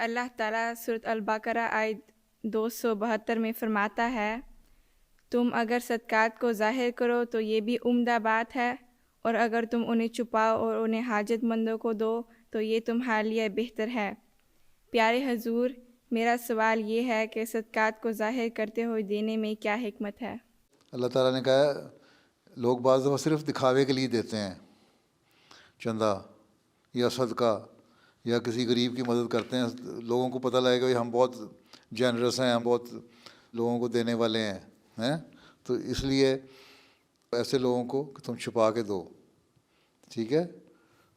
اللہ تعالیٰ سورۃ البقرہ آیت 272 میں فرماتا ہے، تم اگر صدقات کو ظاہر کرو تو یہ بھی عمدہ بات ہے، اور اگر تم انہیں چھپاؤ اور انہیں حاجت مندوں کو دو تو یہ تمہارے لیے بہتر ہے۔ پیارے حضور، میرا سوال یہ ہے کہ صدقات کو ظاہر کرتے ہوئے دینے میں کیا حکمت ہے؟ اللہ تعالیٰ نے کہا لوگ بعض دفعہ صرف دکھاوے کے لیے دیتے ہیں، چندہ یا صدقہ یا کسی غریب کی مدد کرتے ہیں، لوگوں کو پتہ لگے گا ہم بہت جینرس ہیں، ہم بہت لوگوں کو دینے والے ہیں تو اس لیے ایسے لوگوں کو کہ تم چھپا کے دو، ٹھیک ہے،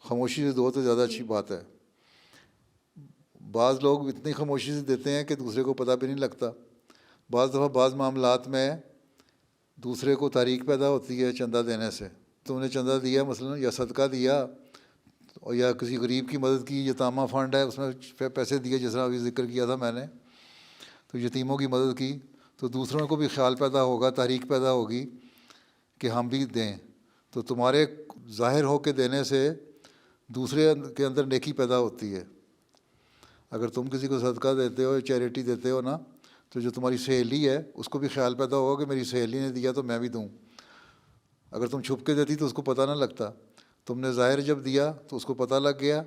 خاموشی سے دو تو زیادہ اچھی بات ہے۔ بعض لوگ اتنی خاموشی سے دیتے ہیں کہ دوسرے کو پتہ بھی نہیں لگتا۔ بعض دفعہ بعض معاملات میں دوسرے کو تاریخ پیدا ہوتی ہے چندہ دینے سے۔ تم نے چندہ دیا مثلا یا صدقہ دیا اور یا کسی غریب کی مدد کی، یتامہ فنڈ ہے اس میں پیسے دیے، جس طرح ابھی ذکر کیا تھا میں نے، تو یتیموں کی مدد کی تو دوسروں کو بھی خیال پیدا ہوگا، تاریخ پیدا ہوگی کہ ہم بھی دیں، تو تمہارے ظاہر ہو کے دینے سے دوسرے کے اندر نیکی پیدا ہوتی ہے۔ اگر تم کسی کو صدقہ دیتے ہو یا چیریٹی دیتے ہو نا، تو جو تمہاری سہیلی ہے اس کو بھی خیال پیدا ہوگا کہ میری سہیلی نے دیا تو میں بھی دوں۔ اگر تم چھپ کے دیتی تو اس کو پتہ نہ لگتا، تم نے ظاہر جب دیا تو اس کو پتہ لگ گیا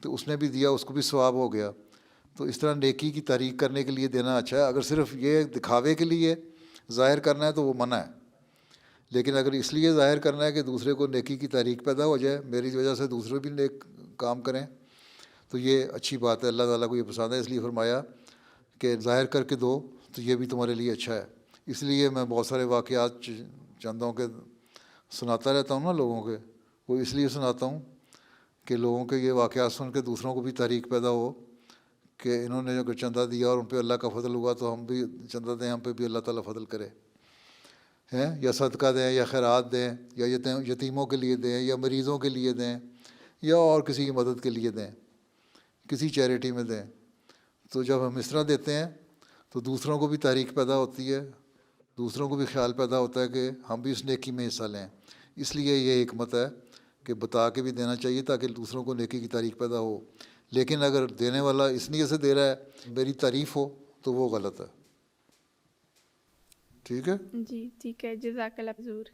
تو اس نے بھی دیا، اس کو بھی ثواب ہو گیا۔ تو اس طرح نیکی کی تعریف کرنے کے لیے دینا اچھا ہے۔ اگر صرف یہ دکھاوے کے لیے ظاہر کرنا ہے تو وہ منع ہے، لیکن اگر اس لیے ظاہر کرنا ہے کہ دوسرے کو نیکی کی تعریف پیدا ہو جائے، میری وجہ سے دوسرے بھی نیک کام کریں، تو یہ اچھی بات ہے، اللہ تعالیٰ کو یہ پسند ہے، اس لیے فرمایا کہ ظاہر کر کے دو تو یہ بھی تمہارے لیے اچھا ہے۔ اس لیے میں بہت سارے واقعات چندوں کے سناتا رہتا ہوں نا لوگوں کے، وہ اس لیے سناتا ہوں کہ لوگوں کے یہ واقعات سن کے دوسروں کو بھی تاریخ پیدا ہو کہ انہوں نے اگر چندہ دیا اور ان پہ اللہ کا فضل ہوا تو ہم بھی چندہ دیں، ہم پہ بھی اللہ تعالیٰ فضل کرے ہیں، یا صدقہ دیں یا خیرات دیں یا یتیموں کے لیے دیں یا مریضوں کے لیے دیں یا اور کسی کی مدد کے لیے دیں، کسی چیریٹی میں دیں۔ تو جب ہم اس طرح دیتے ہیں تو دوسروں کو بھی تاریخ پیدا ہوتی ہے، دوسروں کو بھی خیال پیدا ہوتا ہے کہ ہم بھی اس نیکی میں حصہ لیں۔ اس لیے یہ حکمت ہے کہ بتا کے بھی دینا چاہیے تاکہ دوسروں کو نیکی کی تاریخ پیدا ہو، لیکن اگر دینے والا اس نیت سے دے رہا ہے میری تعریف ہو تو وہ غلط ہے۔ ٹھیک ہے؟ جی ٹھیک ہے، جزاک اللہ حضور۔